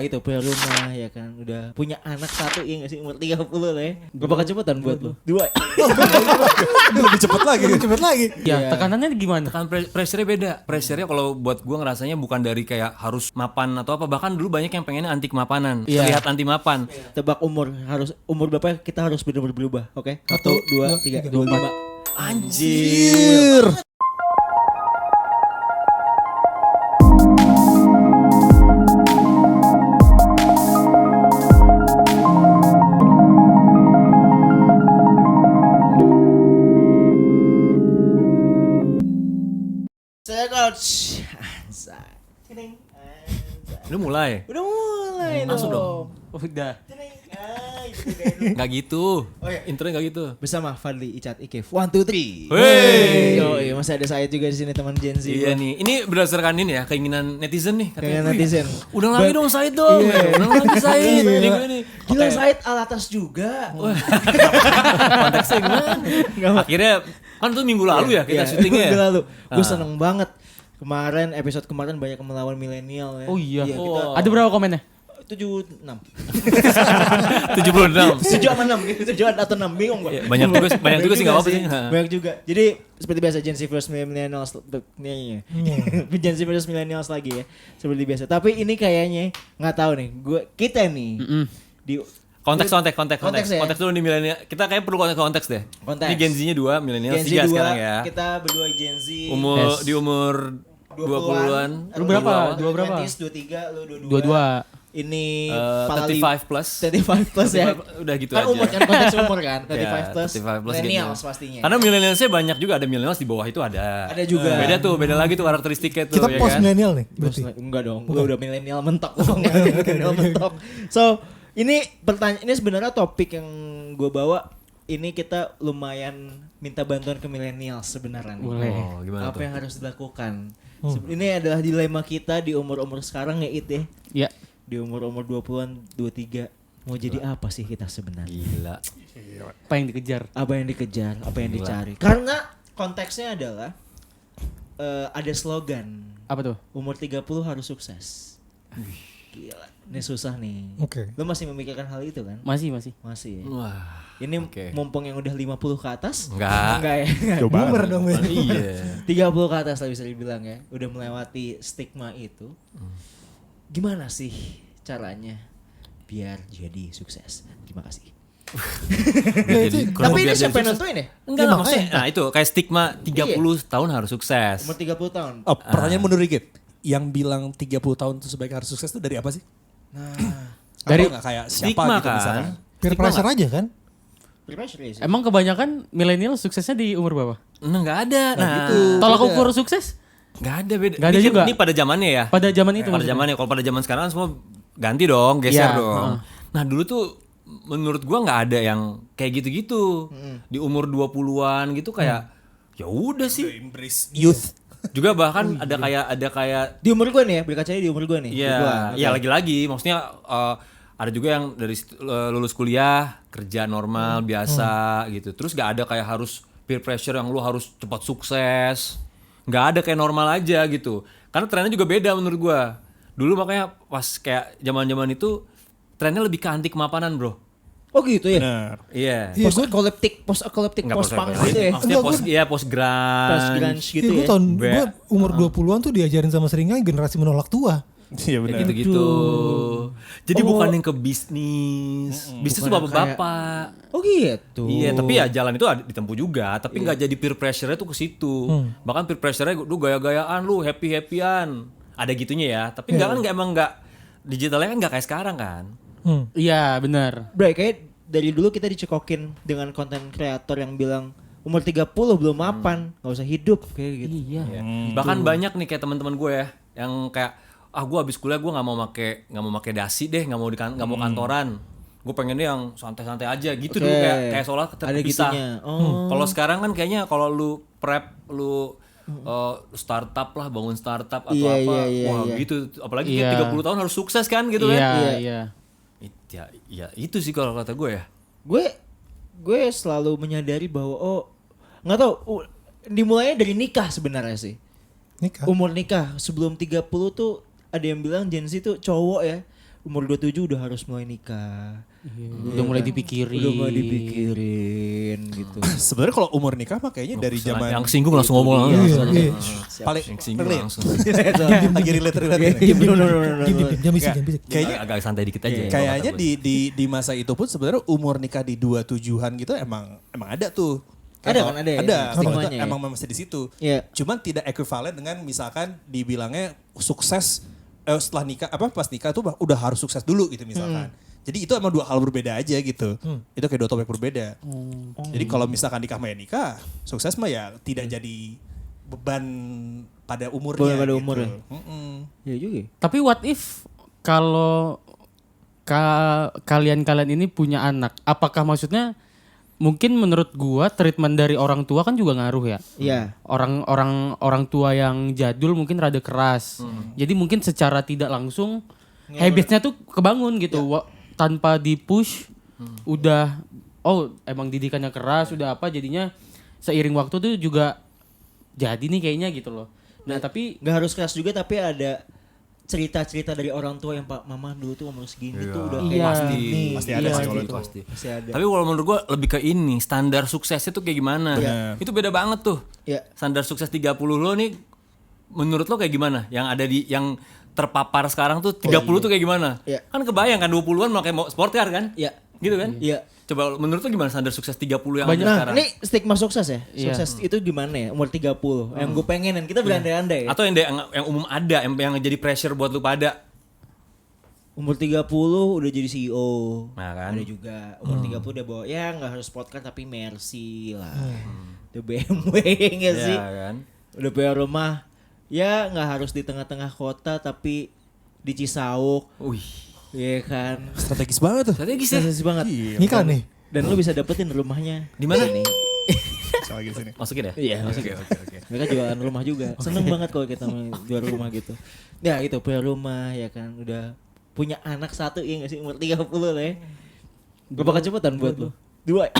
Itu punya rumah ya kan, udah punya anak satu ya nggak sih, umur 30 lah ya. Berapa kecepatan buat lu? 2. Lebih cepet lagi. Ya, tekanannya gimana? Kan pressure-nya beda. Pressure-nya kalau buat gua ngerasanya bukan dari kayak harus mapan atau apa. Bahkan dulu banyak yang pengennya anti kemapanan. Iya. Terlihat anti mapan. Tebak umur berapa kita harus benar-benar berubah, oke? 1, 2, 3, 25. Anjir. Saya coach. Anjay. Cering. Anjay. Lu mulai. Udah mulai Langsung dong. Udah. Cering. Gitu kayak Nggak gitu. Oh, iya. Intronya nggak gitu. Bersama Fadli, Icat, Ikif. 1, 2, 3. Wey. Yo, masih ada saya juga di sini teman Gen Z. Iya nih. Ini berdasarkan ini ya, keinginan netizen nih. Keinginan "Wih, netizen. Udah lagi dong Said dong. Iya. Udah lagi Said. Ini gue nih. Gila Oke. Said alatas juga. Konteksnya gimana? Akhirnya kan itu minggu lalu ya kita syutingnya. Minggu lalu. Gue Ah. seneng banget. Episode kemarin banyak yang melawan milenial ya. Oh iya. Kita Ada berapa komennya? 76. 76. 7 sama 6 gitu. 7 atau 6 bingung gue. Iya, banyak juga sih nggak apa-apa sih. Banyak juga. Jadi seperti biasa Gen Z versus Millennials nih. Gen Z versus Millennials lagi ya. Seperti biasa. Tapi ini kayaknya nggak tahu nih. Kita nih di Konteks ya? Konteks dulu nih milenial. Kita kayak perlu konteks deh. Konteks. Ini Gen Z-nya 2, milenial Gen Z 3 2, sekarang ya. kita berdua Gen Z. Di umur 20-an. Lu berapa? Dua berapa? 23, lu 22. Dua. Ini 35 plus. 35 plus ya. Udah gitu Kan aja. umur kan konteks umur kan. 35 Ya, plus. 35 plus Millennials gitu. pastinya. Karena milenialsnya banyak juga, ada milenials di bawah itu ada. Ada juga. Beda lagi tuh karakteristiknya tuh Kita ya post kan. milenial nih berarti. Enggak dong, gue udah milenial mentok. Milenial mentok. So, ini sebenarnya topik yang gue bawa. Ini kita lumayan minta bantuan ke milenial sebenarnya. Boleh. Oh, gimana Apa tuh? yang harus dilakukan? Ini adalah dilema kita di umur-umur sekarang ya It ya. Ya. Di umur-umur 20-an, 23. Mau jadi apa sih kita sebenarnya? Gila. Apa yang dikejar? Apa yang dikejar, apa yang Gila. dicari? Karena konteksnya adalah ada slogan. Apa tuh? Umur 30 harus sukses. Gila, ini susah nih. Oke. Lo masih memikirkan hal itu kan? Masih. Masih ya? Wah. Ini Oke. mumpung yang udah 50 ke atas? Enggak. Enggak ya? Boomer dong ya. Iya. 30 ke atas lah bisa dibilang ya. Udah melewati stigma itu. Gimana sih caranya biar jadi sukses? Terima kasih. Tapi ini siapa yang nentuin ya? Enggak Iya, lah maksudnya. Nah itu kayak stigma 30 Iya. tahun harus sukses. Umur 30 tahun. Oh, pertanyaan mundur dikit. Yang bilang 30 tahun itu sebaiknya harus sukses itu dari apa sih? Nah, Dari Dari- nggak kayak siapa Stigma gitu kan. misalnya? Peer Stigma pressure aja kan? pressure ya sih. Emang kebanyakan milenial suksesnya di umur berapa? Nah enggak ada. Nah, Tolak ukur sukses enggak ada beda. Nggak ada Ini kan- juga? Ini pada zamannya ya. pada zaman itu Pada maksudnya? zamannya. Kalau pada zaman sekarang kan semua ganti dong, geser Iya, dong. heeh. Nah, dulu tuh menurut gua nggak ada yang kayak gitu-gitu. Di umur 20-an gitu kayak ya udah sih. Embrace youth. Juga bahkan ada kayak Di umur gue nih ya, berkacanya di umur gue nih. Di Iya, gua. ya Oke. lagi-lagi maksudnya ada juga yang dari lulus kuliah kerja normal biasa gitu. Terus gak ada kayak harus peer pressure yang lu harus cepat sukses. Gak ada, kayak normal aja gitu. Karena trennya juga beda menurut gua. Dulu makanya pas kayak zaman-zaman itu trennya lebih ke anti kemapanan, Bro. Oh gitu ya. Benar. Iya. Post apocalyptic, Nggak post punk post-punk. gitu ya. Maksudnya Enggak, post grunge. Post grunge gitu Iya, ya. gue tahun Be- gue umur 20-an tuh diajarin sama seringnya generasi menolak tua. Iya Kayak benar. gitu-gitu. Jadi bukan yang ke bisnis. Bisnis tuh Bukan bapak-bapak. Oh gitu. Iya, tapi ya jalan itu ditempuh juga, tapi nggak jadi peer pressure-nya tuh ke situ. Bahkan peer pressure-nya lu gaya-gayaan, lu happy-happyan. Ada gitunya ya, tapi emang nggak digitalnya kan nggak kayak sekarang kan. Iya benar. Bro, kayak dari dulu kita dicekokin dengan konten kreator yang bilang umur 30 belum mapan, nggak usah hidup kayak gitu. Iya. Bahkan banyak nih kayak teman-teman gue ya yang kayak gue abis kuliah gue nggak mau make dasi deh, nggak mau kantoran. Gue pengennya yang santai-santai aja gitu Oke. dulu kayak seolah Ada terpisah. gitunya. Oh. Kalau sekarang kan kayaknya kalau lu prep lu startup lah, bangun startup atau Iya, apa, iya, wah iya. gitu. Apalagi Iya. kayak 30 tahun harus sukses kan gitu Iya, kan. iya. Ya itu sih kalau kata gue ya. Gue selalu menyadari bahwa nggak tahu dimulainya dari nikah sebenarnya sih. Nikah. Umur nikah sebelum 30 tuh ada yang bilang Gen Z tuh cowok ya umur 27 udah harus mulai nikah. Udah mulai dipikirin. Udah mulai dipikirin gitu. Sebenarnya kalau umur nikah mah kayaknya dari zaman yang singgung langsung ngomong. Iya. paling Yang singgung relate. langsung. lagi relate. Jam bisik. Kayaknya agak santai dikit aja. kayaknya di masa itu pun sebenarnya umur nikah di 27-an gitu emang ada tuh. Ada kan, ada ya? Ada. Stigmanya Maksudnya ya? emang masih di situ. Iya. Cuman tidak ekuivalen dengan misalkan dibilangnya sukses setelah nikah pas nikah tuh udah harus sukses dulu gitu misalkan. Jadi itu emang dua hal berbeda aja gitu. Itu kayak dua topik berbeda. Jadi kalau misalkan nikah mah ya nikah, sukses mah ya tidak jadi beban pada umurnya. Beban pada gitu. umurnya. Mm-mm. Ya juga. Tapi what if kalau kalian ini punya anak, apakah maksudnya mungkin menurut gua treatment dari orang tua kan juga ngaruh ya. Iya. Orang tua yang jadul mungkin rada keras. Jadi mungkin secara tidak langsung habitsnya tuh kebangun gitu. Tanpa di-push udah emang didikannya keras, udah apa jadinya seiring waktu tuh juga jadi nih kayaknya gitu loh. Nah, tapi Nggak harus keras juga, tapi ada cerita-cerita dari orang tua yang Pak Mama dulu tuh umur segini tuh udah kayak Iya. gini. Pasti ada sih kalau gitu. itu. Pasti. Pasti ada. Tapi kalau menurut gua lebih ke ini, standar suksesnya tuh kayak gimana. Itu beda banget tuh. Iya. Standar sukses 30 lo nih menurut lo kayak gimana? Yang ada di yang terpapar sekarang tuh 30 tuh kayak gimana? Iya. Kan kebayang kan 20-an pakai sport car kan? Iya. Gitu kan? Iya. Coba menurut lo gimana standar sukses 30 yang Banyak. ada Nah, sekarang? ini stigma sukses ya? Iya. Sukses itu gimana ya? Umur 30. Yang gue pengenin, kita berandai-andai. Atau yang umum ada yang jadi pressure buat lu pada. Umur 30 udah jadi CEO. Nah, kan? Ada juga umur 30 udah bawa ya nggak harus sport car tapi Mercy lah. Udah BMW enggak sih? Ya kan? Udah punya rumah. Ya nggak harus di tengah-tengah kota tapi di Cisauk. Wih, Iya kan? Strategis banget tuh. strategis ya. Sensitif banget. Nikah nih. Dan lu bisa dapetin rumahnya. Di mana? Ini. Lagi di sini. Masukin ya? Iya, Oke. Mereka jualan rumah juga. Seneng banget kalau kita jual rumah gitu. Ya itu punya rumah ya kan. Udah punya anak satu ya gak sih umur 30 lah ya. Berapa kecepatan buat lu? 2.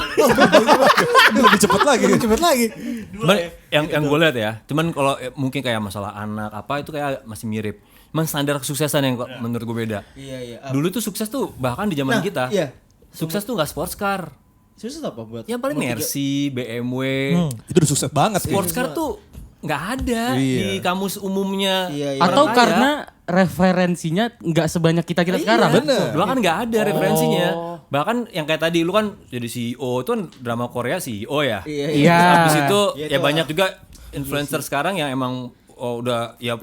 Lebih cepet lagi. Cuman yang gue lihat ya, cuman kalau mungkin kayak masalah anak apa itu kayak masih mirip. Cuman standar kesuksesan yang menurut gue beda. Iya. Dulu tuh sukses tuh bahkan di zaman kita. Iya. Sukses tuh nggak sports car. Susah apa buat? Yang paling umur Mercy, BMW. Itu udah sukses banget. Sports car tuh nggak ada di kamus umumnya. Iya, iya. atau orang kaya. karena referensinya nggak sebanyak kita sekarang. bener. Dulu kan nggak ada referensinya. Bahkan yang kayak tadi lu kan jadi CEO itu kan drama Korea CEO ya. Iya. Iya. Habis itu Iya, ya itu banyak juga influencer sekarang yang emang udah ya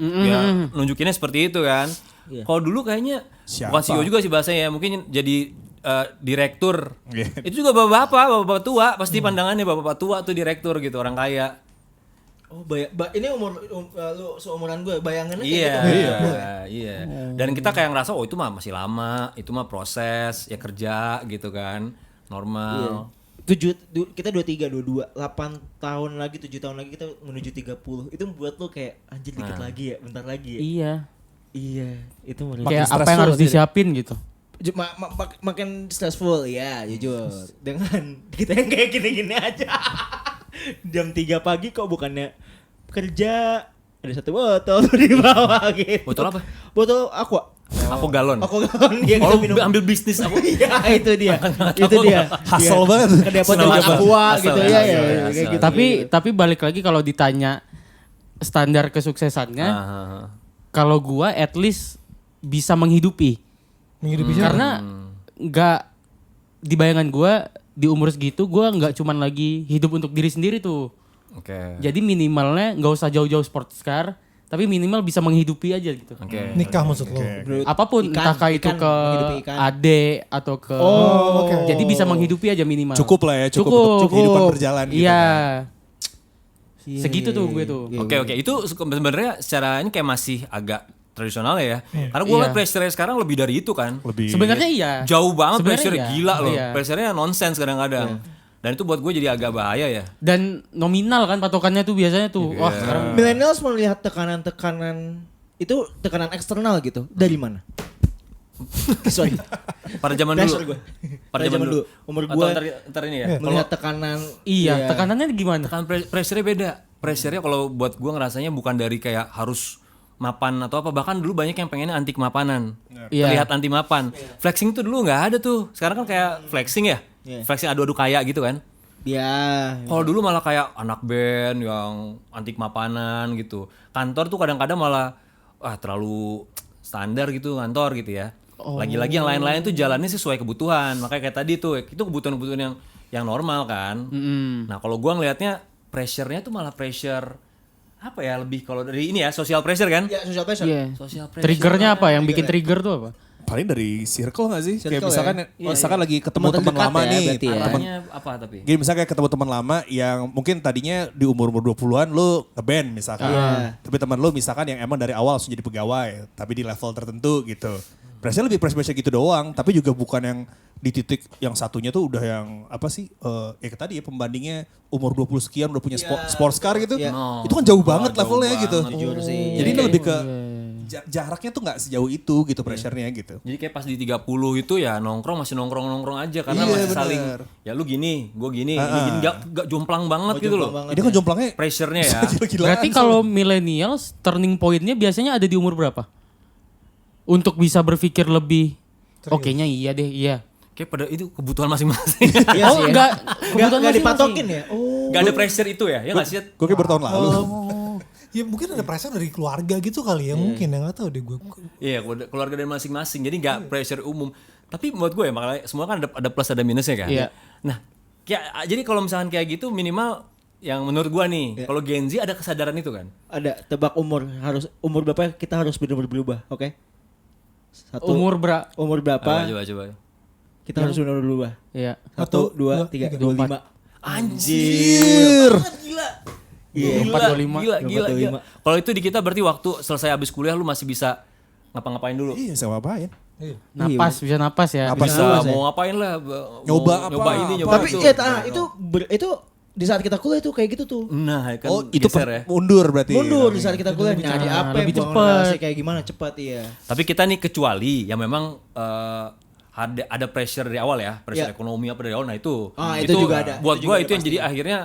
nunjukinnya seperti itu kan. Iya. Kalau dulu kayaknya Siapa? bukan CEO juga sih bahasanya ya, mungkin jadi direktur. Iya. Itu juga bapak-bapak tua, pasti pandangannya bapak-bapak tua tuh direktur gitu, orang kaya. Oh, ini umur lu seumuran gue, bayangannya Iya, kayak gitu. iya. Dan kita kayak ngerasa itu mah masih lama, itu mah proses, ya kerja gitu kan, normal. Kita 23, 22, 8 tahun lagi, 7 tahun lagi kita menuju 30. Itu buat lu kayak anjir dikit lagi ya, bentar lagi ya. Iya. Iya, itu menurut Kayak apa yang stressful harus sih. disiapin gitu. makin stressful ya, jujur. Dengan kita yang kayak gini-gini aja. Jam 3 pagi kok bukannya kerja ada satu botol di bawah gitu. Botol apa? Botol aqua. Aku galon. Aku kan dia Oh, kita minum. ambil bisnis aku. Iya, itu dia. Itu dia. Hustle Iya. banget. Ke dapur Senang aqua hustle. gitu Hustle, ya, hustle, kayak hustle. gitu. Tapi balik lagi kalau ditanya standar kesuksesannya, kalau gua at least bisa menghidupi. Menghidupi siapa? Karena nggak di bayangan gua di umur segitu gua nggak cuman lagi hidup untuk diri sendiri tuh. Oke. Jadi minimalnya nggak usah jauh-jauh sports car, tapi minimal bisa menghidupi aja gitu. Oke. Nikah maksud lo. Apapun Ikan, entah itu ikan, ke menghidupi ikan. adik atau ke oke. jadi bisa menghidupi aja minimal. Cukup lah ya, cukup untuk kehidupan berjalan gitu Iya. Iya, Segitu iya, tuh iya. gue tuh. Iya, Oke, itu sebenarnya secara ini kayak masih agak tradisional ya. Karena gue Iya. liat pressure sekarang lebih dari itu kan. Lebih Sebenarnya iya. Jauh banget Sebenarnya pressure iya. gila loh. Iya. Pressure-nya nonsens kadang-kadang. Dan itu buat gue jadi agak bahaya ya. Dan nominal kan patokannya tuh biasanya tuh. Wah, sekarang Millennials melihat tekanan-tekanan itu tekanan eksternal gitu dari mana? Sorry. Pada zaman Pressure dulu. gue. Pada zaman dulu. Umur Atau gue ntar ini ya. melihat tekanan. iya, tekanannya gimana? Tekanan pressure-nya beda. Pressure-nya kalau buat gue ngerasanya bukan dari kayak harus mapan atau apa, bahkan dulu banyak yang pengennya anti kemapanan. Iya. Terlihat anti mapan. Flexing tuh dulu nggak ada tuh. Sekarang kan kayak flexing ya. Iya. Flexing adu-adu kaya gitu kan. Ya. Kalau dulu malah kayak anak band yang anti kemapanan gitu. Kantor tuh kadang-kadang malah terlalu standar gitu kantor gitu ya. Lagi-lagi yang lain-lain tuh jalannya sesuai kebutuhan. Makanya kayak tadi tuh itu kebutuhan-kebutuhan yang normal kan. Nah, kalau gua ngelihatnya pressure-nya tuh malah pressure apa ya, lebih kalau dari ini ya social pressure kan? Ya, social pressure. Iya. Social pressure. Triggernya apa? Yang bikin trigger tuh apa? Paling dari circle gak sih? Kayak Circle misalkan ya. misalkan lagi ketemu Teman teman terdekat lama ya, nih. berarti ya. Temen, Arahnya apa tapi? gini misalnya kayak ketemu teman lama yang mungkin tadinya di umur-umur 20-an lu ngeband misalkan. Iya. Tapi teman lu misalkan yang emang dari awal langsung jadi pegawai, tapi di level tertentu gitu. Pressure lebih pressure gitu doang, tapi juga bukan yang di titik yang satunya tuh udah yang apa sih? Tadi ya pembandingnya umur 20 sekian udah punya sports car gitu. Iya. Itu kan jauh banget jauh levelnya banget. gitu. Jujur sih. Jadi ini Iya. lebih ke jaraknya tuh nggak sejauh itu gitu pressure-nya gitu. Jadi kayak pas di 30 itu ya nongkrong masih nongkrong aja karena Iya, masih bener. saling ya lu gini, gue gini, ini gini gak jomplang banget gitu loh. Ini kan jomplangnya Pressure-nya ya. gila-gilaan. Berarti kalau millennials turning point-nya biasanya ada di umur berapa? Untuk bisa berpikir lebih, kayaknya iya deh, iya. Kayak pada itu kebutuhan masing-masing. Iya Oh, sih ya. enggak, Nggak kebutuhan dipatokin ya? Oh. Gak ada pressure itu ya, ya gak sih? Gue kayak bertahun lalu. Ya mungkin ada pressure dari keluarga gitu kali ya mungkin, ya nggak tahu deh gue. Iya, keluarga dari masing-masing. Jadi nggak pressure umum. Tapi menurut gue ya makanya semua kan ada plus ada minusnya kan. Iya. Nah, jadi kalau misalkan kayak gitu minimal yang menurut gue nih, kalau Gen Z ada kesadaran itu kan. Ada tebak umur berapa kita harus benar-benar berubah, oke? Umur umur berapa Coba. kita harus benar-benar berubah? Iya. 1, 2, 3, 25. Anjir. Iya, 425. Gila. Kalau itu di kita berarti waktu selesai habis kuliah lu masih bisa ngapa-ngapain dulu. Iya, sama apain? Napas, bisa napas ya. Napas. Bisa napas ya. mau ngapain lah. Nyoba mau apa, Nyoba ini, nyoba Tapi itu. itu di saat kita kuliah itu kayak gitu tuh. Nah, kan Oh, itu geser ya. mundur berarti. Mundur di saat kita kuliah nyari Ah, apa lebih bangun cepet. relasi kayak gimana cepat iya. Tapi kita nih kecuali yang memang ada pressure dari awal ya, pressure Iya. ekonomi apa dari awal. Nah itu, Itu juga ada. Buat Itu gue juga itu yang pasti. jadi akhirnya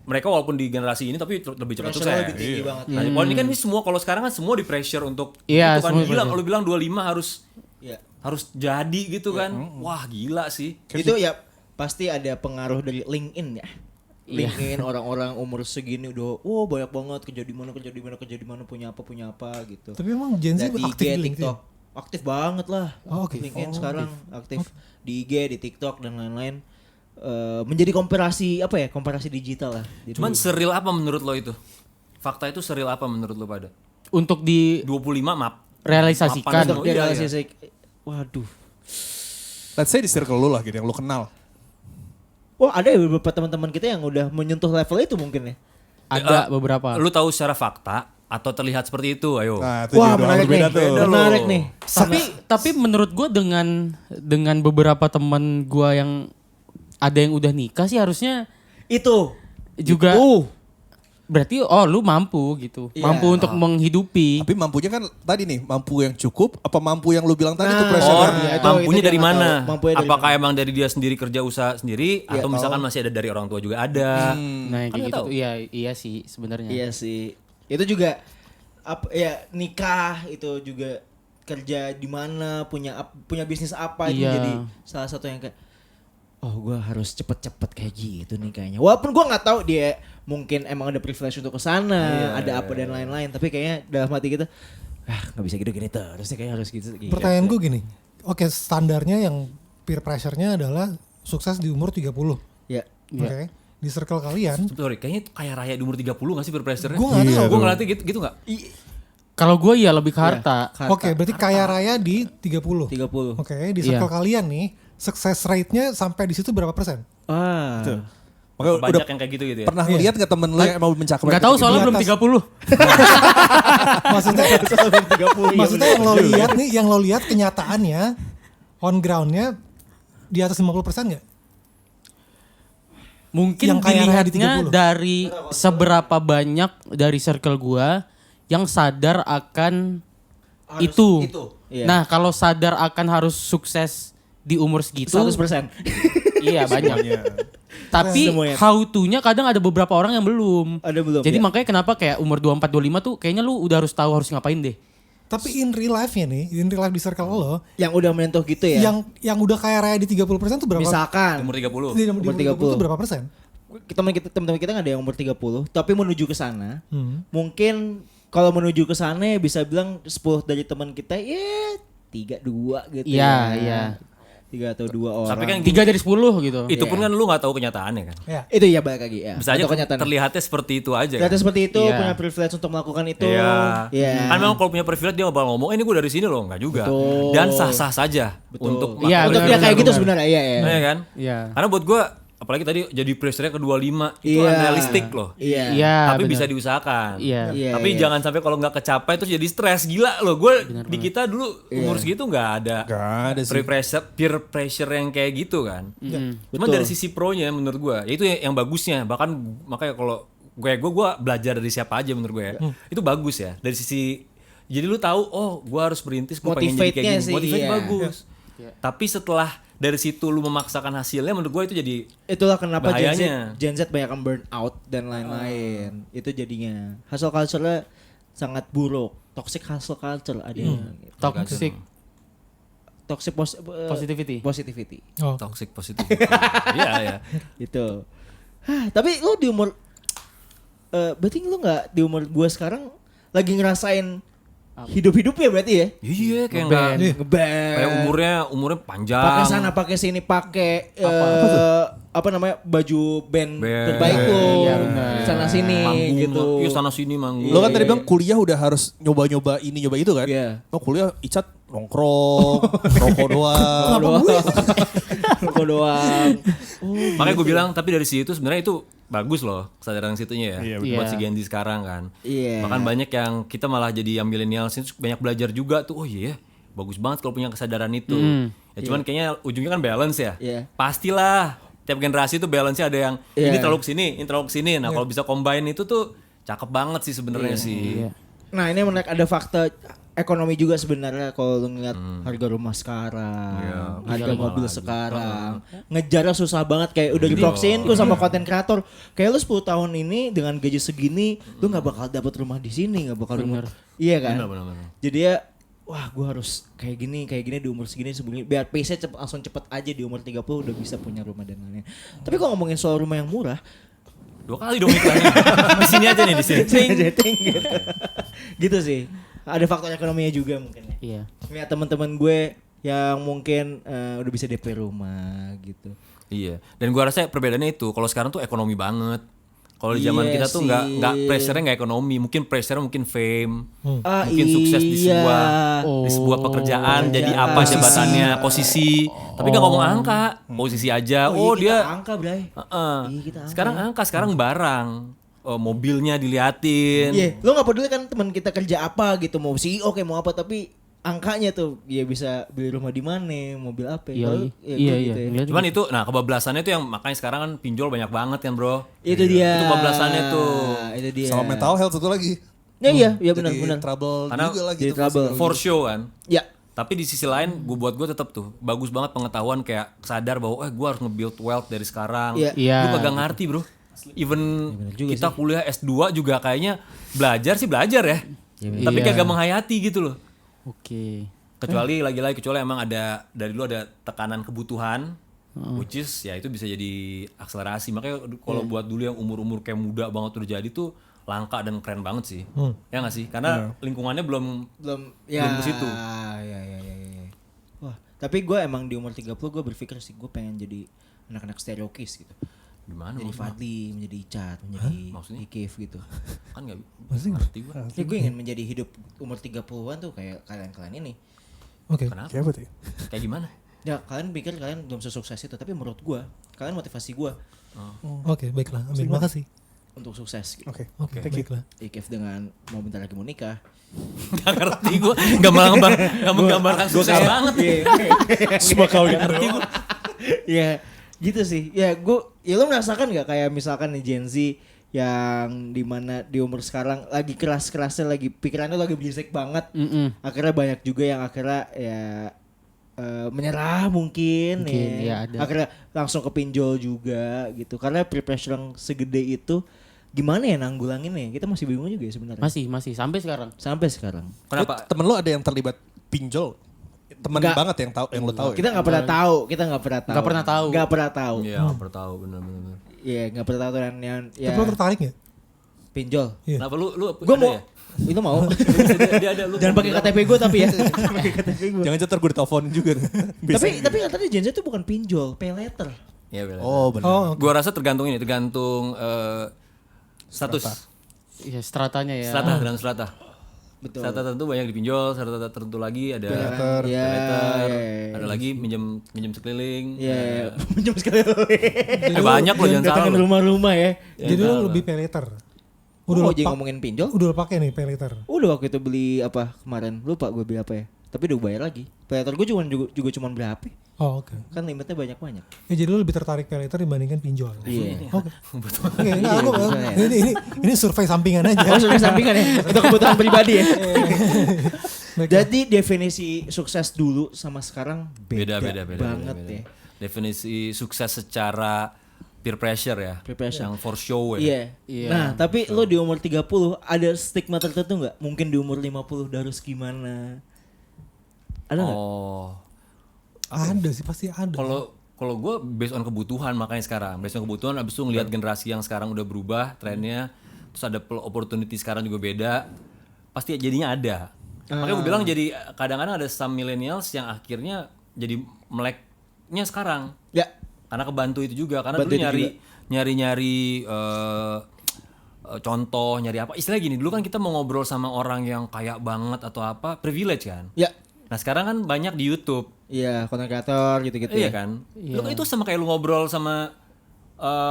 mereka walaupun di generasi ini tapi lebih cepat Pressure sukses. lebih tinggi banget. Nah, kalau ini kan ini semua kalau sekarang kan semua di pressure untuk Iya, itu kan semua gila pressure. kalau bilang 25 Iya. harus jadi gitu kan. Wah, gila sih. Itu ya pasti ada pengaruh dari LinkedIn ya. LinkedIn orang-orang umur segini udah banyak banget kerja di mana punya apa gitu. Tapi emang Gen Z Dari aktif IG, di LinkedIn. TikTok. Aktif banget lah. Oh, oke. LinkedIn sekarang aktif di IG, di TikTok dan lain-lain. Menjadi komparasi digital lah. Jadi, Cuman seril apa menurut lo itu? Fakta itu seril apa menurut lo pada? Untuk di 25 map. realisasikan. Mapan untuk iya, dia iya. realisasi, waduh. Let's say di circle lu lah gitu yang lu kenal. Wah ada ya beberapa teman-teman kita yang udah menyentuh level itu mungkin ya. Ada beberapa. Lu tahu secara fakta atau terlihat seperti itu? Ayo. Nah, itu Wah juga menarik nih, berbeda tuh. menarik nih. Tapi menurut gue dengan beberapa teman gue yang ada yang udah nikah sih harusnya Itu juga berarti lu mampu gitu. Iya. Mampu untuk menghidupi. Tapi mampunya kan tadi nih, mampu yang cukup apa mampu yang lu bilang tadi tuh Nah, pressure. Oh, iya, itu mampunya dia dari nggak mana? tahu. Mampunya dari Apakah mana? emang dari dia sendiri kerja usaha sendiri Iya, atau misalkan tahu. masih ada dari orang tua juga ada? Nah, Kan kayak nggak gitu tahu. tuh. Iya sih sebenarnya. Iya sih. Itu juga nikah itu juga kerja di mana punya bisnis apa itu Iya. jadi salah satu yang kayak gue harus cepet-cepet kayak gitu nih kayaknya. Walaupun gue nggak tahu dia mungkin emang ada privilege untuk kesana, ada apa dan lain-lain. Tapi kayaknya dalam hati kita nggak bisa gitu-gini terus nih kayaknya harus gitu. Pertanyaan gue gini, oke standarnya yang peer pressure-nya adalah sukses di umur 30. Ya. Oke. Di circle kalian, Sorry, kayaknya itu kayak raya di umur 30 gak sih berpressure-nya? gue nggak tahu. Gue ngeliatnya gitu gak? Kalau gue ya lebih ke harta. Oke, berarti kaya raya di 30. 30. Oke, di circle Iya. kalian nih, success rate-nya sampai di situ berapa persen? Makanya Banyak udah yang kayak gitu gitu ya. pernah ngeliat nggak temen lu yang emang mencapai Gak tahu gitu? soalnya Di belum atas. 30. Maksudnya, maksudnya yang lo lihat nih, yang lo lihat kenyataannya, on ground-nya di atas 50% nggak? Mungkin Yang kaya raya di dilihatnya 30. dari seberapa banyak dari circle gua yang sadar akan itu. Iya. Nah, kalau sadar akan harus sukses di umur segitu 100%. iya banyak. Tapi Semuanya. how to-nya kadang ada beberapa orang yang belum. Ada belum, Jadi ya. makanya kenapa kayak umur 24 25 tuh kayaknya lu udah harus tahu harus ngapain deh. Tapi in real life-nya nih, in real life di circle lo, Yang udah menyentuh gitu ya. yang udah kaya raya di 30% tuh berapa? Misalkan Umur 30. Di umur 30 tuh berapa persen? teman-teman kita nggak ada yang umur 30, tapi menuju ke sana. Hmm. Mungkin kalau menuju ke sana ya bisa bilang 10 dari teman kita ya 3-2 gitu Iya, ya. iya. 3 atau 2 orang. Tapi kan 3 dari 10 gitu. itu pun kan lu nggak tahu kenyataannya kan. Ya. itu ya balik lagi ya. Bisa aja Atau kenyataan. terlihatnya seperti itu aja. Ternyata Kan? seperti itu, Iya. punya privilege untuk melakukan itu. Iya. Iya. Kan memang kalau punya privilege dia nggak bakal ngomong, ini gue dari sini loh, nggak juga. Betul. Dan sah-sah saja untuk Iya, Untuk benar, dia kayak benar, gitu benar. sebenarnya, iya ya. Iya kan? Iya. Karena buat gue, apalagi tadi jadi pressure-nya ke 25 itu Iya. unrealistic loh. Iya. Iya, Tapi benar. bisa diusahakan. Iya. Iya, Tapi iya. jangan sampai kalau nggak kecapai terus jadi stres, gila loh. Gue di kita dulu umur segitu nggak ada Gak ada sih. peer pressure yang kayak gitu kan. Cuma Betul. dari sisi pro-nya menurut gue, ya itu yang bagusnya. Bahkan makanya kalau gue belajar dari siapa aja menurut gue ya. Itu bagus ya. Dari sisi jadi lu tahu, oh gue harus berintis, gue pengen jadi kayak Motivate-nya gini. sih, Motivate iya. bagus. Tapi setelah dari situ lu memaksakan hasilnya, menurut gue itu jadi Itulah kenapa bahayanya. Gen Z banyak yang burn out dan lain-lain. Itu jadinya hustle culture-nya sangat buruk. Toxic hustle culture ada yang gitu. Toxic Toxic positivity. Oh. toxic positive. Iya ya. Gitu. Hah, tapi lu di umur berarti lu nggak di umur gua sekarang lagi ngerasain hidup-hidup ya berarti ya? Iya kayak Ngeband. nggak Ngeband. kayak umurnya panjang. pakai sana pakai sini pakai apa namanya baju band Band. terbaik lo Iya, benar. sana sini manggung gitu. Iya sana sini manggung. Lo kan tadi bilang kuliah udah harus nyoba-nyoba ini nyoba itu kan? Iya. Oh kuliah Icat nongkrong, rokok doang. Rokok doang. Makanya gue bilang tapi dari situ sebenarnya itu bagus loh kesadaran situnya ya. Iya, betul. Buat Iya. si Gen Z sekarang kan. Iya. Bahkan banyak yang kita malah jadi yang milenial itu banyak belajar juga tuh. Oh iya ya, bagus banget kalau punya kesadaran itu. Ya cuman kayaknya ujungnya kan balance ya. Iya. Pastilah tiap generasi tuh balance-nya ada yang Iya. ini terlalu kesini, ini terlalu kesini. Nah kalau bisa combine itu tuh cakep banget sih sebenarnya sih. Iya. Nah ini menarik, ada fakta ekonomi juga sebenarnya kalau lu ngeliat harga rumah sekarang, harga mobil sekarang, ngejarnya susah banget kayak udah diproxin tuh sama konten kreator. Kayak lu 10 tahun ini dengan gaji segini, lu nggak bakal dapat rumah di sini, nggak bakal rumah. Iya kan? Benar. Jadi ya, wah gue harus kayak gini di umur segini sebelum biar pace-nya langsung cepet aja di umur 30 udah bisa punya rumah dan lain-lain. Tapi kalau ngomongin soal rumah yang murah, 2 kali dong iklannya. Di sini aja nih di sini. Jeting gitu. Gitu sih. Ada faktor ekonominya juga mungkin ya. Iya. Lihat teman-teman gue yang mungkin udah bisa DP rumah gitu. Iya. Dan gua rasa perbedaannya itu kalau sekarang tuh ekonomi banget. Kalau di zaman Iya kita tuh sih. nggak pressure-nya nggak ekonomi, mungkin pressure mungkin fame, Ah, mungkin sukses di iya. sebuah pekerjaan, jadi Pekerjaan. apa jabatannya, posisi. Tapi nggak ngomong angka, posisi aja. Oh, iya, kita dia. angka, Bray. Heeh. Iya, kita angka. Sekarang angka, sekarang barang. Mobilnya diliatin. Iya, lo nggak peduli kan teman kita kerja apa gitu, mau CEO kayak mau apa, tapi angkanya tuh ya bisa beli rumah di mana, mobil apa. Iya, Kalau- iya. ya, Iya, gitu iya. ya. Ngeliat Cuman itu, nah kebablasannya tuh yang makanya sekarang kan pinjol banyak banget kan bro. Itu dia. Itu kebablasannya tuh. Itu dia. Sama mental health satu lagi. Ya, iya Jadi benar. trouble Karena juga lagi. jadi tuh trouble. pasti. For show kan. Ya. Tapi di sisi lain buat gue tetap tuh bagus banget pengetahuan kayak sadar bahwa gue harus nge-build wealth dari sekarang. Iya. Iya. Lu kagak ngerti bro. Even kita kuliah S2 juga kayaknya belajar ya. Tapi Iya. kagak menghayati gitu loh. Oke. Kecuali kecuali emang ada dari dulu ada tekanan kebutuhan. Which is ya itu bisa jadi akselerasi. Makanya kalau buat dulu yang umur-umur kayak muda banget udah jadi tuh langka dan keren banget sih. Ya nggak sih? Karena lingkungannya belum Belum ke situ. Ya. Wah, tapi gue emang di umur 30 gue berpikir sih gue pengen jadi anak-anak stereokis gitu. gimana Menjadi maksudnya? Fadli, menjadi Icat, menjadi Maksudnya? Ikif gitu. Kan nggak ngerti gue. Ya gue ingin menjadi hidup umur 30-an tuh kayak kalian-kalian ini. Oke. Kenapa? Kayak apa tuh? Kayak gimana? Ya kalian pikir kalian belum sesukses itu, tapi menurut gue kalian motivasi gue Oke, baiklah. Amin. Makasih. untuk sukses gitu. Oke. Oke, Thank you. baiklah. Ikif dengan mau bentar lagi mau nikah. Gak ngerti gue. Gak menggambarkan sukses banget. Semua kau Ngerti gue. Ya gitu sih. Ya lo merasakan nggak kayak misalkan nih Gen Z yang dimana di umur sekarang lagi keras-kerasnya, lagi pikirannya lagi berisik banget. Akhirnya banyak juga yang akhirnya ya menyerah mungkin ya ada. akhirnya langsung ke pinjol juga gitu karena peer pressure yang segede itu gimana ya nanggulanginnya kita masih bingung juga ya sebenarnya Masih sampai sekarang. sampai sekarang Kenapa? Temen lo ada yang terlibat pinjol? Temen Enggak. banget yang tahu yang lo tahu. kita nggak pernah tahu Nggak pernah tahu. nggak pernah tahu Iya, pernah tahu benar-benar. iya nggak pernah tahu dan yang ya Tapi lo tertarik gak? pinjol Iya. Kenapa lu gue ada mau ya? itu mau Dia ada lu. jangan pakai KTP gue tapi ya jangan pakai KTP gue Jangan ntar gue diteleponin juga. tapi katanya Gen Z itu bukan pinjol pay letter Iya, benar. Oh benar. Oh, Gua rasa tergantung status. Iya, stratanya ya. Strata dan strata. betul Strata tertentu banyak dipinjol, strata tertentu lagi ada Letter. pay Iya, letter, iya. ada lagi minjem sekeliling. Iya, minjem sekali. Banyak loh jangan salah. Datangin loh. rumah-rumah ya. Jadi lo lebih pay later. Udah Udah lo mau ngomongin pinjol? udah lo pakai nih pay later. Udah waktu itu beli apa kemarin? Lupa gue beli apa ya. Tapi udah bayar lagi. Pay letter gue juga cuma berapa? Oh, oke. Kan limitnya banyak-banyak. Ya, jadi lo lebih tertarik pay later dibandingkan pinjol. Iya. Oke. Oke, enggak aku ini survei sampingan aja. Oh, sudah sampingan ya. Untuk kebutuhan pribadi ya. Baik. Jadi definisi sukses dulu sama sekarang beda, Beda. banget ya. Definisi sukses secara peer pressure ya. Peer pressure. Yang for show ya. Iya. Iya. Nah, tapi lo di umur 30 ada stigma tertentu nggak? Mungkin di umur 50 udah harus gimana? Ada nggak? Oh. Ada sih pasti ada. Kalau gue based on kebutuhan makanya sekarang based on kebutuhan abis itu ngelihat generasi yang sekarang udah berubah trennya terus ada opportunity sekarang juga beda pasti jadinya ada makanya gue bilang jadi kadang-kadang ada some millennials yang akhirnya jadi meleknya sekarang Ya. karena kebantu itu juga karena Bantu dulu itu nyari contoh nyari apa istilah gini dulu kan kita mau ngobrol sama orang yang kaya banget atau apa privilege kan Ya. nah sekarang kan banyak di YouTube. Iya, konten kreator gitu-gitu Iya ya. kan? Lu itu sama kayak lu ngobrol sama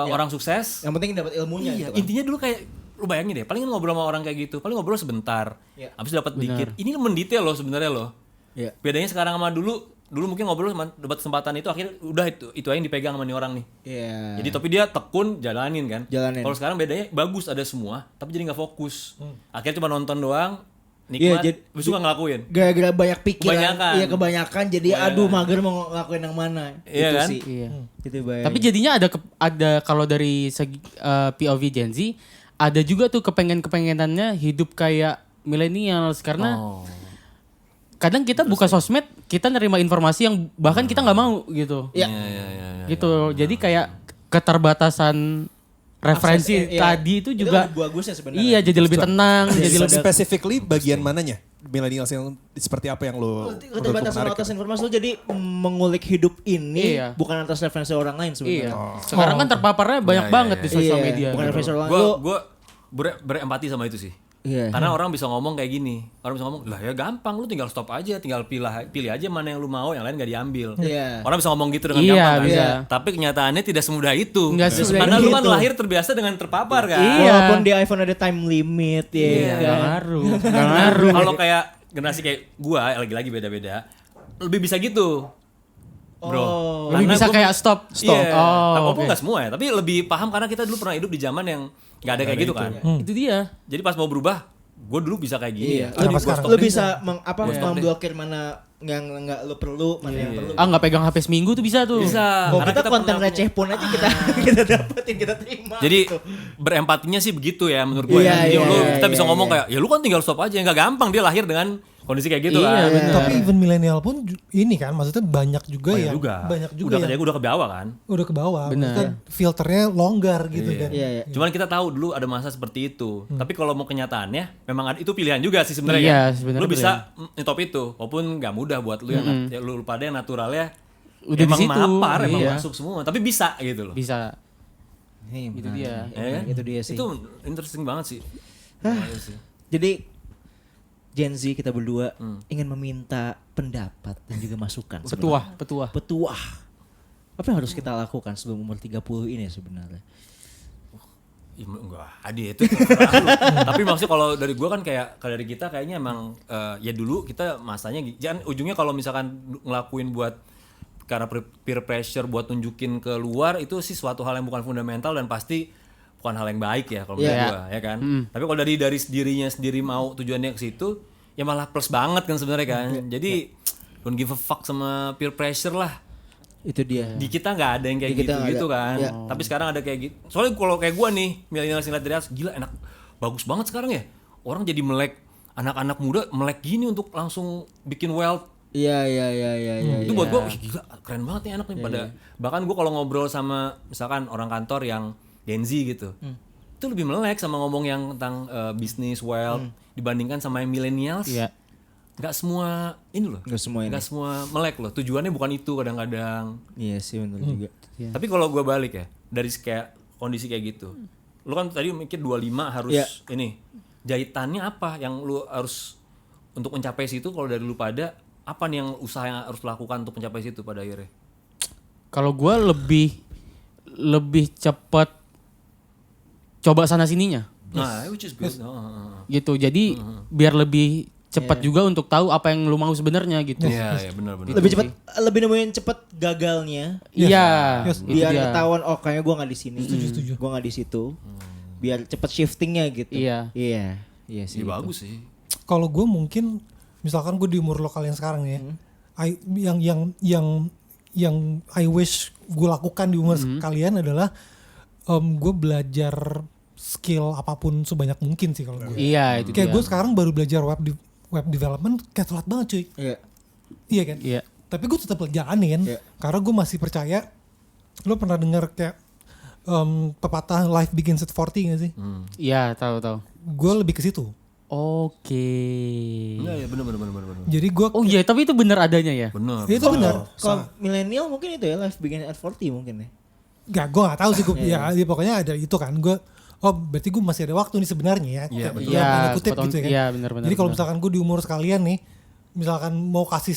orang sukses. Yang penting dapat ilmunya Iya, gitu kan. intinya dulu kayak lu bayangin deh, paling ngobrol sama orang kayak gitu, paling ngobrol sebentar. Iya. Habis dapat dikit. Ini mendetail loh sebenarnya loh. Iya. Bedanya sekarang sama dulu mungkin ngobrol sama dapat kesempatan itu akhirnya udah itu aja yang dipegang sama nih orang nih. Iya. Jadi tapi dia tekun jalanin kan. Jalanin. Kalau sekarang bedanya bagus ada semua, tapi jadi nggak fokus. Akhirnya cuma nonton doang, Iya, nikmat, jadi- habis itu nggak ngelakuin. gara-gara banyak pikiran. Kebanyakan. Iya, kebanyakan jadi aduh mager mau ngelakuin yang mana. Iya Itu kan? sih. Iya. Itu bahaya. Tapi jadinya ada kalau dari segi POV Gen Z ada juga tuh kepengenannya hidup kayak millennials karena kadang kita buka sosmed kita nerima informasi yang bahkan kita nggak mau gitu. Iya. Gitu. Jadi kayak keterbatasan referensi Akses, iya. tadi itu juga lebih bagus ya sebenarnya. iya jadi lebih tenang, jadi lebih Specifically bagian mananya? Millennials yang seperti apa yang lo keterbatasan atas informasi lo jadi mengulik hidup ini Iya. bukan atas referensi orang lain sebenarnya. iya. Sekarang kan terpaparnya banyak banget di sosial Iya, media. bukan referensi orang lain. Gue Lo- gue berempati sama itu sih. Iya. Karena orang bisa ngomong kayak gini. Orang bisa ngomong, lah ya gampang, lu tinggal stop aja, tinggal pilih aja mana yang lu mau, yang lain gak diambil. Iya. Orang bisa ngomong gitu dengan Iya, gampang kan. bisa. Tapi kenyataannya tidak semudah itu. Nggak semudah Karena lu kan gitu. lahir terbiasa dengan terpapar kan. Iya. Walaupun di iPhone ada time limit ya. Iya, kan? nggak ngaruh. Nggak ngaruh. Kalau kayak generasi kayak gua, lagi-lagi beda-beda, lebih bisa gitu. Bro. Oh. Lebih Karena bisa gua- kayak stop. Iya. Oh, Walaupun oke. nggak semua ya, tapi lebih paham karena kita dulu pernah hidup di zaman yang nggak ada kayak gitu kan. Itu dia. Jadi pas mau berubah, gue dulu bisa kayak gini Iya. ya. Kenapa Lu, sekarang? lu bisa Stop deh. memblokir mana yang nggak lu perlu, mana yang perlu. Nggak pegang HP seminggu tuh bisa tuh. Bisa. Oh, Karena kita konten pernah receh pun aja kita kita dapetin, kita terima. Jadi gitu. berempatinya sih begitu ya menurut gue. Iya, ya. Jadi iya, lu iya, kita bisa iya, ngomong iya. kayak ya lu kan tinggal stop aja, nggak gampang dia lahir dengan kondisi kayak gitu Iya, kan. bener. Tapi even milenial pun ini kan maksudnya banyak juga Banyak yang juga. banyak juga Udah yang kerja udah ke bawah kan. udah ke bawah. Benar. Maksudnya filternya longgar gitu kan. Iya, iya. Cuman kita tahu dulu ada masa seperti itu. Tapi kalau mau kenyataannya memang itu pilihan juga sih sebenarnya. Iya, kan. sebenarnya Lu bisa nyetop itu walaupun nggak mudah buat lu yang ya, lu pada yang naturalnya Udah emang di situ, mapar, emang iya. masuk semua, tapi bisa gitu loh. Bisa. Nih, Itu menarik. dia. Ya kan? Itu dia sih. Itu interesting banget sih. Iya sih. Jadi Gen Z kita berdua ingin meminta pendapat dan juga masukan. Petuah. Petuah. Apa yang harus kita lakukan sebelum umur 30 ini sebenarnya? Ih, enggak, Adi itu terserah lu. Tapi maksudnya kalau dari gua kan kayak kalau dari kita kayaknya emang ya dulu kita masanya jangan ujungnya kalau misalkan ngelakuin buat karena peer pressure buat tunjukin ke luar itu sih suatu hal yang bukan fundamental dan pasti bukan hal yang baik ya kalau menurut Iya. gua ya kan. Tapi kalau dari dirinya sendiri mau tujuannya ke situ ya malah plus banget kan sebenarnya kan. Jadi don't give a fuck sama peer pressure lah. Itu dia. Di kita nggak ada yang kayak Di kita nggak gitu ada. kan. Iya. Tapi sekarang ada kayak gitu. Soalnya kalau kayak gua nih, milenial ngeliat dari atas, gila enak, bagus banget sekarang ya. Orang jadi melek, anak-anak muda melek gini untuk langsung bikin wealth. Iya. Itu buat gua, "Wih, gila keren banget nih anak nih." Bahkan gua kalau ngobrol sama misalkan orang kantor yang Gen Z gitu, itu lebih melek sama ngomong yang tentang bisnis, wealth dibandingkan sama yang millennials. Iya. Nggak semua ini loh. Nggak semua ini. Nggak semua melek loh. Tujuannya bukan itu kadang-kadang. Iya sih benar juga. Tapi kalau gue balik ya dari kayak kondisi kayak gitu, lu kan tadi mikir 25 harus Iya. ini jahitannya apa yang lu harus untuk mencapai situ? Kalau dari lu pada apa nih yang usaha yang harus lakukan untuk mencapai situ pada akhirnya? Kalau gue lebih cepat coba sana sininya Nah, which is good. gitu. Jadi biar lebih cepat juga untuk tahu apa yang lu mau sebenarnya gitu. Iya, benar-benar. Lebih cepat, lebih nemuin cepat gagalnya. Iya. Yes. Itu Biar dia. ketahuan oh kayaknya gue nggak di sini. Setuju. Gue nggak di situ. Biar cepet shiftingnya gitu. Iya. Iya sih. Iya bagus sih. Kalau gue mungkin misalkan gue di umur lo kalian sekarang ya, yang I wish gue lakukan di umur kalian adalah gue belajar skill apapun sebanyak mungkin sih kalau gue. Iya, itu Kayak dia. gue sekarang baru belajar web development kayak telat banget cuy. Iya. Iya kan? Iya. Tapi gue tetap jalanin Iya. karena gue masih percaya. Lo pernah dengar kayak pepatah life begins at 40 gak sih? Iya, tahu. Gue lebih ke situ. Oke. Enggak ya benar. Jadi gue Oh iya, tapi itu benar adanya ya. Benar. itu benar. Kalau milenial mungkin itu ya life begin at 40 mungkin ya. Gak, gue gak tahu sih. Ya pokoknya ada itu kan. Gue berarti gue masih ada waktu nih sebenarnya ya. Iya, betul. Iya, Tanda kutip spot on. gitu ya kan. Iya, benar. Jadi kalau misalkan gue di umur sekalian nih, misalkan mau kasih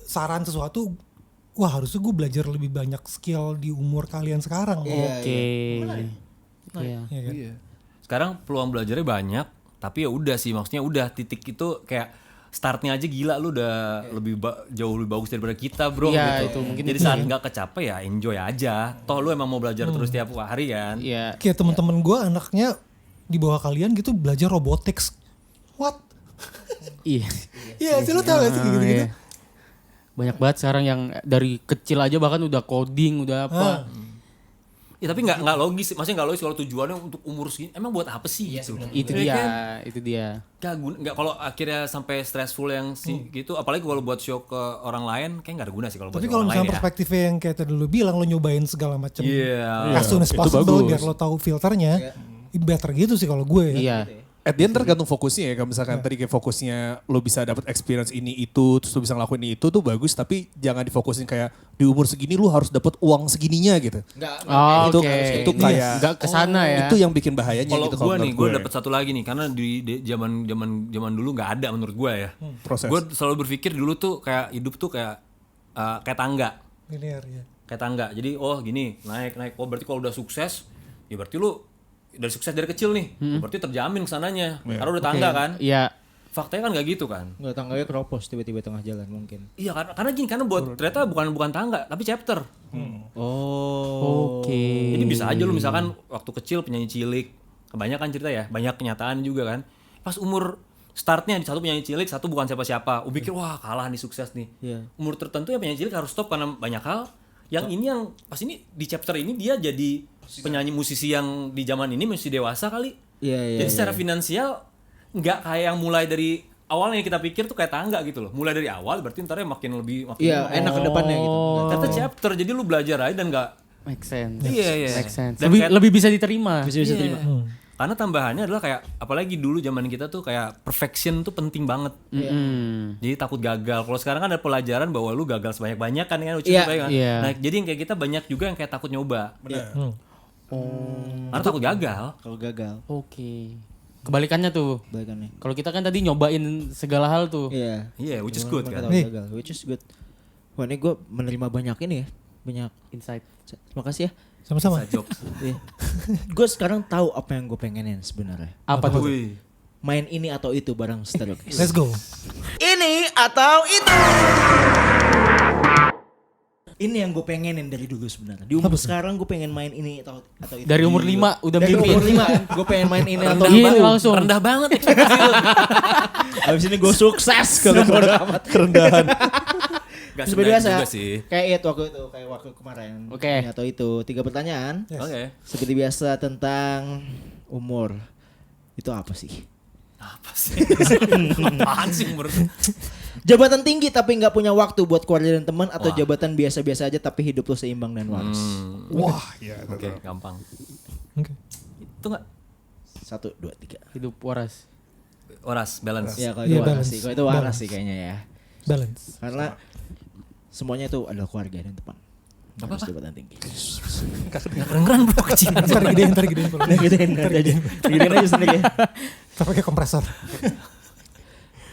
saran sesuatu, wah harusnya gue belajar lebih banyak skill di umur kalian sekarang. Oke. Iya. Iya kan? Sekarang peluang belajarnya banyak, tapi ya udah sih maksudnya udah titik itu kayak startnya aja gila lu udah jauh lebih bagus daripada kita bro Iya, gitu. itu mungkin Jadi saat nggak kecapai ya enjoy aja. Toh lu emang mau belajar terus tiap hari kan. Iya. Kayak temen-temen gue anaknya di bawah kalian gitu belajar robotics. What? Iya. Iya sih lo tau gak sih gitu-gitu. Iya. Banyak banget sekarang yang dari kecil aja bahkan udah coding, udah apa. Ya tapi nggak logis, maksudnya nggak logis kalau tujuannya untuk umur segini. Emang buat apa sih? Gitu? Itu Ya dia, kan? itu dia. Nggak kalau akhirnya sampai stressful yang gitu, apalagi kalau buat show ke orang lain, kayak nggak ada guna sih kalau buat Tapi show kalau orang misalnya lain ya. perspektifnya yang kayak tadi lu bilang, lo nyobain segala macam Iya. as soon as itu possible bagus. biar lo tahu filternya, better gitu sih kalau gue ya. Iya. At the end tergantung fokusnya ya. Kalau misalkan tadi kayak fokusnya lo bisa dapat experience ini itu, terus lo bisa ngelakuin ini itu tuh bagus. Tapi jangan difokusin kayak di umur segini lo harus dapat uang segininya gitu. Enggak. Oh, Itu- oke. itu kayak- nggak kesana ya. Itu yang bikin bahayanya Kalau gitu. gue nih, menurut gue dapat satu lagi nih, karena di zaman dulu nggak ada menurut gue ya. proses. Gue selalu berpikir dulu tuh kayak hidup tuh kayak tangga, Linear ya. kayak tangga. Jadi oh gini naik. Oh berarti kalau udah sukses, ya berarti lu dari sukses dari kecil nih, berarti terjamin kesananya. Karena udah tangga kan. Iya. Faktanya kan nggak gitu kan. Enggak tangganya keropos tiba-tiba tengah jalan mungkin. Iya karena buat ternyata bukan tangga tapi chapter. Oh. Oke. Jadi bisa aja lu misalkan waktu kecil penyanyi cilik, kebanyakan cerita ya, banyak kenyataan juga kan. Pas umur startnya di satu penyanyi cilik, satu bukan siapa-siapa. Pikir wah kalah nih sukses nih. Iya. Umur tertentu ya penyanyi cilik harus stop karena banyak hal. Yang ini yang pas ini di chapter ini dia jadi penyanyi musisi yang di zaman ini masih dewasa kali. Iya. Jadi secara finansial nggak kayak yang mulai dari awalnya kita pikir tuh kayak tangga gitu loh. Mulai dari awal berarti ntar ya makin Iya, enak ke depannya gitu. Ternyata chapter jadi lu belajar aja dan nggak Make sense. Iya. Make sense. Dan kayak- Lebih bisa diterima. Bisa Iya. terima. Karena tambahannya adalah kayak apalagi dulu zaman kita tuh kayak perfection tuh penting banget. Jadi takut gagal. Kalau sekarang kan ada pelajaran bahwa lu gagal sebanyak-banyak kan Iya. kan. Iya. Nah, jadi yang kayak kita banyak juga yang kayak takut nyoba. Karena takut gagal. Kalau gagal, Oke. Kebalikannya tuh. balikannya. Kalau kita kan tadi nyobain segala hal tuh. Iya. Iya, which is good kan. Tahu gagal, which is good. Wah, ini gue menerima banyak ini ya. Banyak. Insight. Terima kasih ya. Sama-sama. Jokes. Iya. Gue sekarang tahu apa yang gue pengenin sebenarnya. Apa tuh? Wih. Main ini atau itu bareng Stereo Guys. Let's go. Ini atau itu. Ini yang gue pengenin dari dulu sebenarnya. Di umur sekarang gue pengen main ini atau itu. Dari umur 5 udah Dari mimpi. umur 5 gue pengen main ini atau Iya, itu. langsung. Rendah banget. Abis ini gue sukses kalau gue amat. Kerendahan. Gak Seperti biasa. juga sih. Kayak waktu kemarin. Oke. Atau itu 3 pertanyaan. Yes. Oke. Seperti biasa tentang umur. Itu apa sih? Apa sih? Apaan sih umur? Jabatan tinggi tapi nggak punya waktu buat keluarga dan teman, atau Wah. jabatan biasa-biasa aja tapi hidup lu seimbang dan waras. Wah, ya. Oke, gampang. Oke. Itu nggak 1, 2, 3. Hidup waras. waras, balance. Ya kalau Iya, itu waras balance. sih. Kalau itu waras Balance. sih kayaknya ya. Balance. Karena semuanya itu adalah keluarga dan teman. Apa-apa? Harus jabatan tinggi. Kedengeran bro kecil. Ntar gedein. Nah, gedein aja sendiri. Kita pakai kompresor.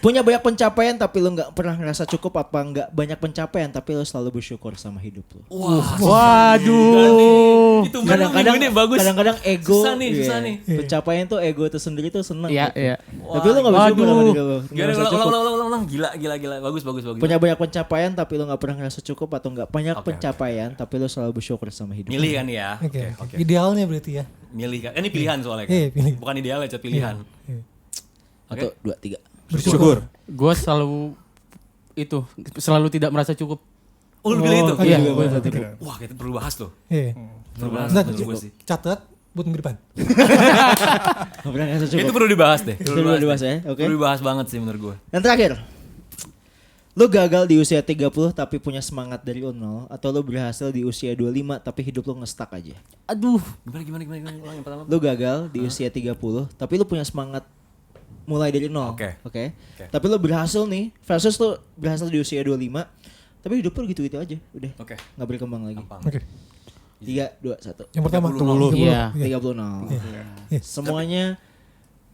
Punya banyak pencapaian tapi lu nggak pernah ngerasa cukup, apa nggak banyak pencapaian tapi lu selalu bersyukur sama hidup lu. Waduh. Itu kadang-kadang ini bagus. Kadang-kadang ego. Susah nih, susah nih. Pencapaian tuh ego itu sendiri tuh seneng. Iya, gitu. iya. Tapi lu nggak bersyukur sama diri lu. Nggak Gimana, ngerasa cukup. ulang. Gila. Bagus. Punya banyak pencapaian tapi lu nggak pernah ngerasa cukup, atau nggak banyak pencapaian tapi lu selalu bersyukur sama hidup. Milih kan ya. Oke. Idealnya berarti ya. Milih kan. Ini pilihan soalnya kan. Iya, pilih. Bukan idealnya, Chat, pilihan. Iya. 1, 2, 3. Bersyukur. Gue selalu tidak merasa cukup. Oh, lu pilih itu? Iya. Wah, kita perlu bahas tuh. Iya. Perlu bahas Ntar, menurut gue sih. catat buat minggu depan. Nggak pernah ngerasa cukup. Itu perlu dibahas deh. Itu perlu dibahas ya. Oke. Perlu dibahas banget sih menurut gue. Dan terakhir, lu gagal di usia 30 tapi punya semangat dari 0, atau lu berhasil di usia 25 tapi hidup lu nge-stuck aja. Aduh. Gimana? Ulang yang pertama. Lu gagal di usia 30 tapi lu punya semangat mulai dari 0. Oke. Tapi lu berhasil nih, versus lu berhasil di usia 25 tapi hidup lu gitu-gitu aja, udah. Oke. Nggak berkembang lagi. Gampang. Oke. 3, 2, 1. Yang pertama 30. Iya. 30 Iya. Semuanya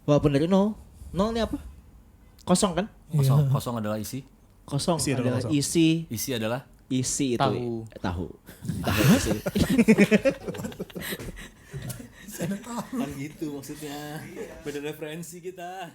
walaupun dari 0 ini apa? Kosong kan? Kosong adalah isi. Kosong Isi adalah adalah kosong. Isi adalah isi itu. Tahu. Tahu isi. kan gitu maksudnya. Beda referensi kita.